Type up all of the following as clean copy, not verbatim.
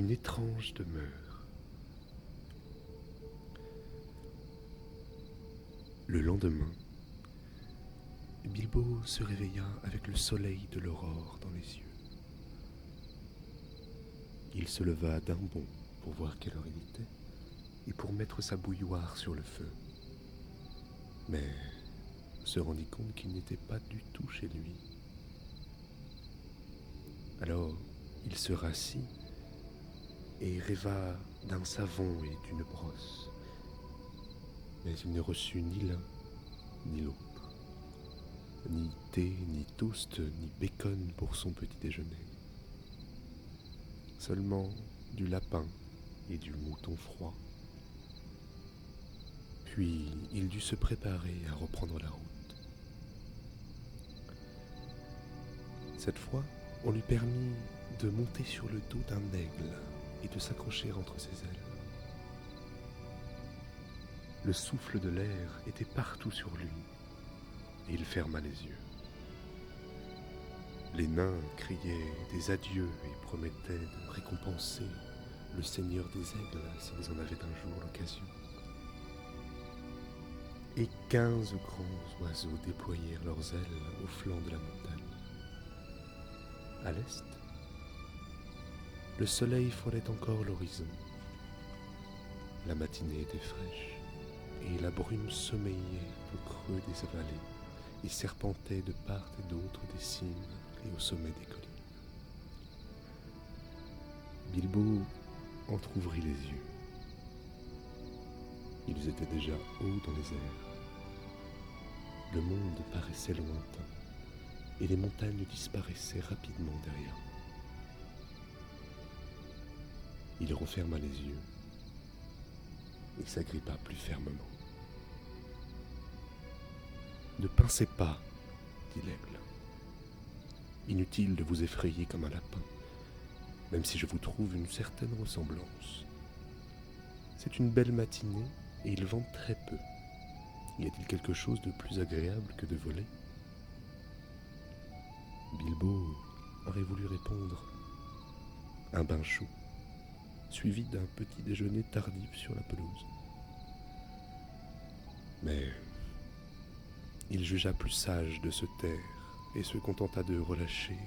une étrange demeure. Le lendemain, Bilbo se réveilla avec le soleil de l'aurore dans les yeux. Il se leva d'un bond pour voir quelle heure il était et pour mettre sa bouilloire sur le feu. Mais se rendit compte qu'il n'était pas du tout chez lui. Alors il se rassit et rêva d'un savon et d'une brosse. Mais il ne reçut ni l'un ni l'autre. Ni thé, ni toast, ni bacon pour son petit déjeuner. Seulement du lapin et du mouton froid. Puis il dut se préparer à reprendre la route. Cette fois, on lui permit de monter sur le dos d'un aigle et de s'accrocher entre ses ailes. Le souffle de l'air était partout sur lui, et il ferma les yeux. Les nains criaient des adieux et promettaient de récompenser le seigneur des aigles s'ils en avaient un jour l'occasion. Et 15 grands oiseaux déployèrent leurs ailes au flanc de la montagne. À l'est, le soleil frôlait encore l'horizon. La matinée était fraîche et la brume sommeillait au creux des vallées et serpentait de part et d'autre des cimes et au sommet des collines. Bilbo entr'ouvrit les yeux. Ils étaient déjà hauts dans les airs. Le monde paraissait lointain et les montagnes disparaissaient rapidement derrière. Il referma les yeux et s'agrippa plus fermement. « Ne pincez pas, dit l'aigle. Inutile de vous effrayer comme un lapin, même si je vous trouve une certaine ressemblance. C'est une belle matinée et il vente très peu. Y a-t-il quelque chose de plus agréable que de voler ?» Bilbo aurait voulu répondre « un bain chaud », suivi d'un petit déjeuner tardif sur la pelouse. Mais il jugea plus sage de se taire et se contenta de relâcher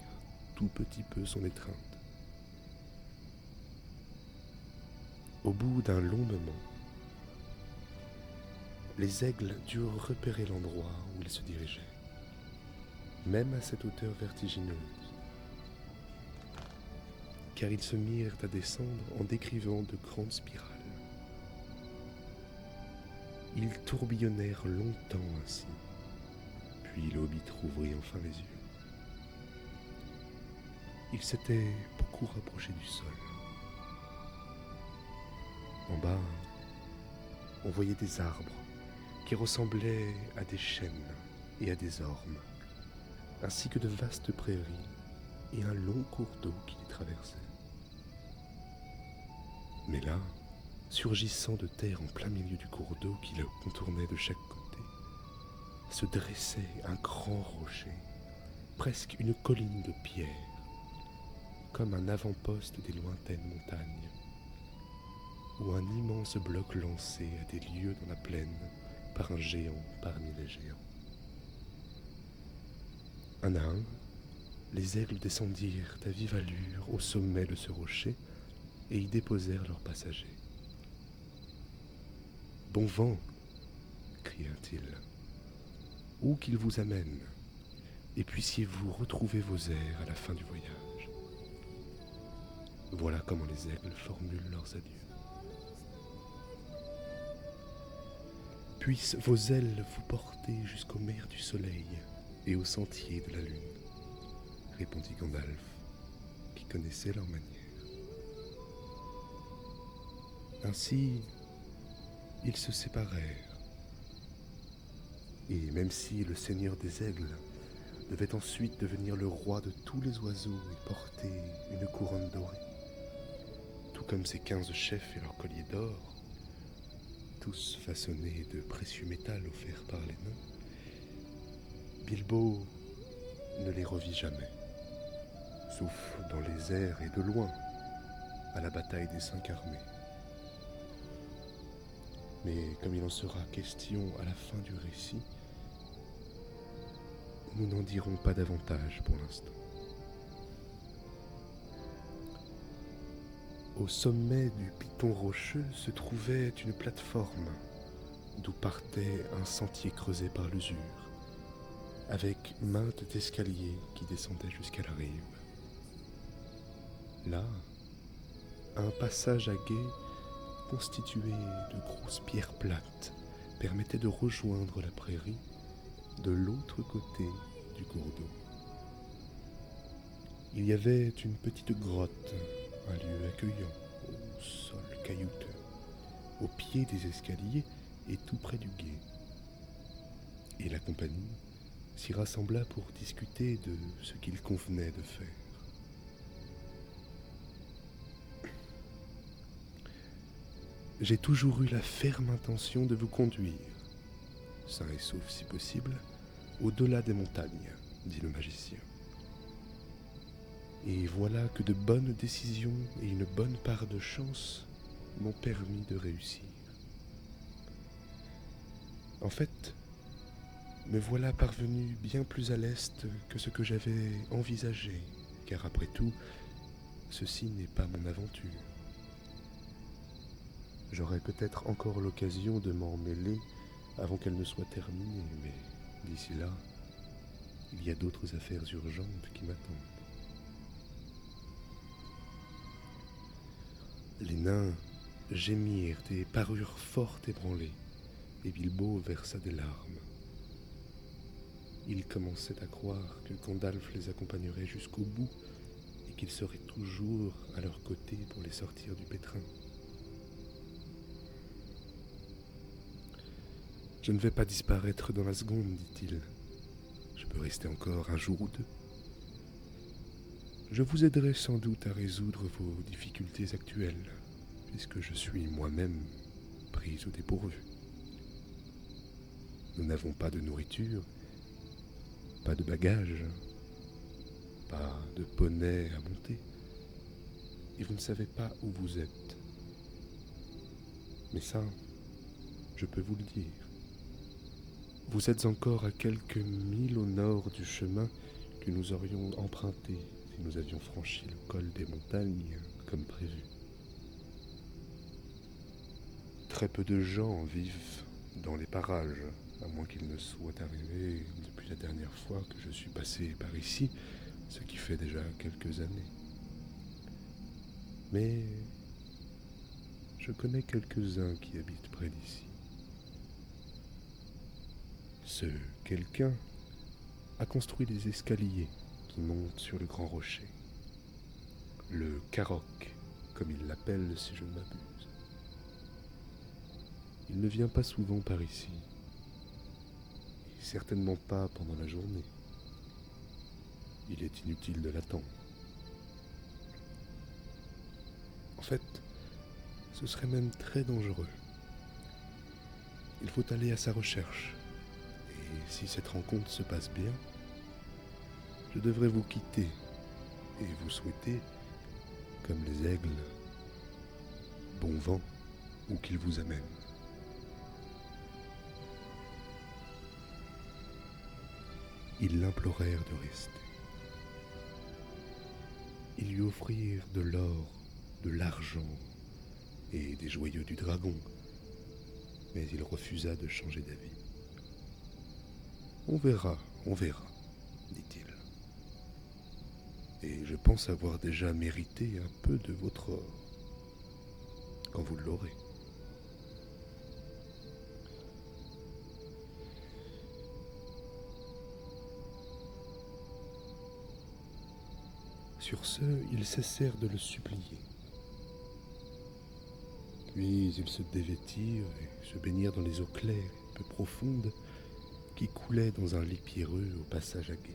tout petit peu son étreinte. Au bout d'un long moment, les aigles durent repérer l'endroit où ils se dirigeaient, même à cette hauteur vertigineuse, car ils se mirent à descendre en décrivant de grandes spirales. Ils tourbillonnèrent longtemps ainsi, puis le hobbit rouvrit enfin les yeux. Il s'était beaucoup rapproché du sol. En bas, on voyait des arbres qui ressemblaient à des chênes et à des ormes, ainsi que de vastes prairies et un long cours d'eau qui les traversait. Mais là, surgissant de terre en plein milieu du cours d'eau qui le contournait de chaque côté, se dressait un grand rocher, presque une colline de pierre, comme un avant-poste des lointaines montagnes, ou un immense bloc lancé à des lieues dans la plaine par un géant parmi les géants. Un à un, les aigles descendirent à vive allure au sommet de ce rocher et y déposèrent leurs passagers. « Bon vent !» cria-t-il. « Où qu'il vous amène, et puissiez-vous retrouver vos airs à la fin du voyage. » Voilà comment les aigles formulent leurs adieux. « Puissent vos ailes vous porter jusqu'aux mers du soleil et aux sentiers de la lune, » répondit Gandalf, qui connaissait leur manière. Ainsi, ils se séparèrent, et même si le seigneur des aigles devait ensuite devenir le roi de tous les oiseaux et porter une couronne dorée, tout comme ses 15 chefs et leurs colliers d'or, tous façonnés de précieux métal offerts par les nains, Bilbo ne les revit jamais, sauf dans les airs et de loin, à la bataille des 5 armées. Mais comme il en sera question à la fin du récit, nous n'en dirons pas davantage pour l'instant. Au sommet du piton rocheux se trouvait une plateforme d'où partait un sentier creusé par l'usure, avec maintes escaliers qui descendaient jusqu'à la rive. Là, un passage à gué constitué de grosses pierres plates permettait de rejoindre la prairie de l'autre côté du cours d'eau. Il y avait une petite grotte, un lieu accueillant, au sol caillouteux, au pied des escaliers et tout près du gué. Et la compagnie s'y rassembla pour discuter de ce qu'il convenait de faire. J'ai toujours eu la ferme intention de vous conduire, sain et sauf si possible, au-delà des montagnes, dit le magicien. Et voilà que de bonnes décisions et une bonne part de chance m'ont permis de réussir. En fait, me voilà parvenu bien plus à l'est que ce que j'avais envisagé, car après tout, ceci n'est pas mon aventure. J'aurai peut-être encore l'occasion de m'en mêler avant qu'elle ne soit terminée, mais d'ici là, il y a d'autres affaires urgentes qui m'attendent. Les nains gémirent et parurent fort ébranlés, et Bilbo versa des larmes. Il commençait à croire que Gandalf les accompagnerait jusqu'au bout et qu'il serait toujours à leur côté pour les sortir du pétrin. « Je ne vais pas disparaître dans la seconde, dit-il. Je peux rester encore un jour ou deux. Je vous aiderai sans doute à résoudre vos difficultés actuelles, puisque je suis moi-même pris au dépourvu. Nous n'avons pas de nourriture, pas de bagages, pas de poney à monter, et vous ne savez pas où vous êtes. Mais ça, je peux vous le dire. Vous êtes encore à quelques milles au nord du chemin que nous aurions emprunté si nous avions franchi le col des montagnes comme prévu. Très peu de gens vivent dans les parages, à moins qu'il ne soit arrivé depuis la dernière fois que je suis passé par ici, ce qui fait déjà quelques années. Mais je connais quelques-uns qui habitent près d'ici. Ce quelqu'un a construit des escaliers qui montent sur le grand rocher. Le Carrock, comme il l'appelle si je ne m'abuse. Il ne vient pas souvent par ici, et certainement pas pendant la journée. Il est inutile de l'attendre. En fait, ce serait même très dangereux. Il faut aller à sa recherche. Et si cette rencontre se passe bien, je devrais vous quitter et vous souhaiter, comme les aigles, bon vent où qu'il vous amène. Ils l'implorèrent de rester. Ils lui offrirent de l'or, de l'argent et des joyaux du dragon, mais il refusa de changer d'avis. On verra, dit-il. Et je pense avoir déjà mérité un peu de votre or, quand vous l'aurez. Sur ce, ils cessèrent de le supplier. Puis ils se dévêtirent et se baignirent dans les eaux claires et peu profondes qui coulaient dans un lit pierreux au passage à gué.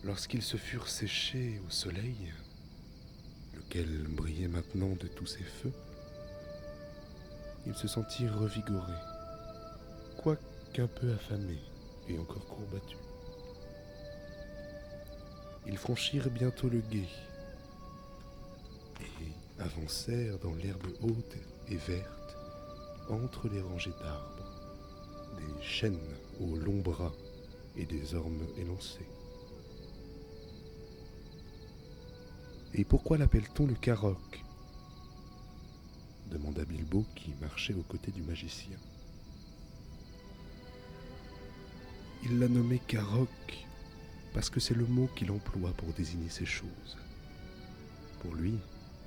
Lorsqu'ils se furent séchés au soleil, lequel brillait maintenant de tous ses feux, ils se sentirent revigorés, quoiqu'un peu affamés et encore courbattus. Ils franchirent bientôt le gué, avancèrent dans l'herbe haute et verte, entre les rangées d'arbres, des chênes aux longs bras et des ormes élancés. Et pourquoi l'appelle-t-on le Caroc ? Demanda Bilbo qui marchait aux côtés du magicien. Il l'a nommé Caroc parce que c'est le mot qu'il emploie pour désigner ces choses. Pour lui,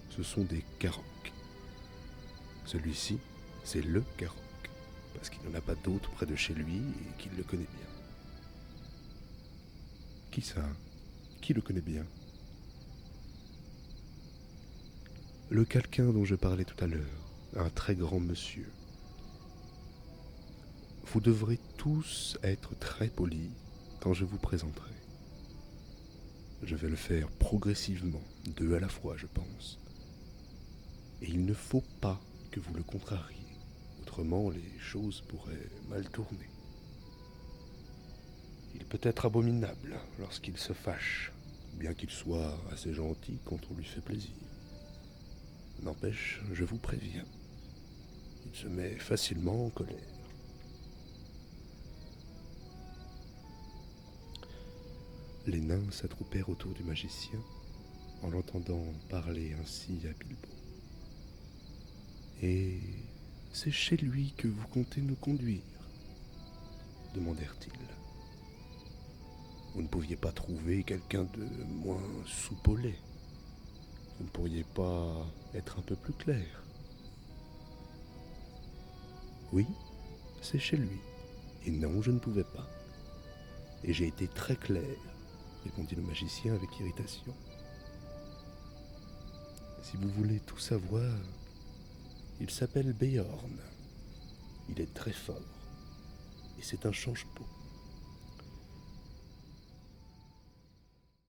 ce sont des Carocs. Celui-ci, c'est le Caroc, parce qu'il n'y en a pas d'autre près de chez lui et qu'il le connaît bien. Qui ça ? Qui le connaît bien ? Le quelqu'un dont je parlais tout à l'heure, un très grand monsieur. Vous devrez tous être très polis quand je vous présenterai. Je vais le faire progressivement, 2 à la fois, je pense. Et il ne faut pas que vous le contrariez, autrement les choses pourraient mal tourner. Il peut être abominable lorsqu'il se fâche, bien qu'il soit assez gentil quand on lui fait plaisir. N'empêche, je vous préviens, il se met facilement en colère. Les nains s'attroupèrent autour du magicien en l'entendant parler ainsi à Bilbo. « Et c'est chez lui que vous comptez nous conduire ?» demandèrent-ils. « Vous ne pouviez pas trouver quelqu'un de moins soupe au lait ? Vous ne pourriez pas être un peu plus clair ? » « Oui, c'est chez lui. Et non, je ne pouvais pas. Et j'ai été très clair, » répondit le magicien avec irritation. « Si vous voulez tout savoir, il s'appelle Beorn. Il est très fort, et c'est un change-peau.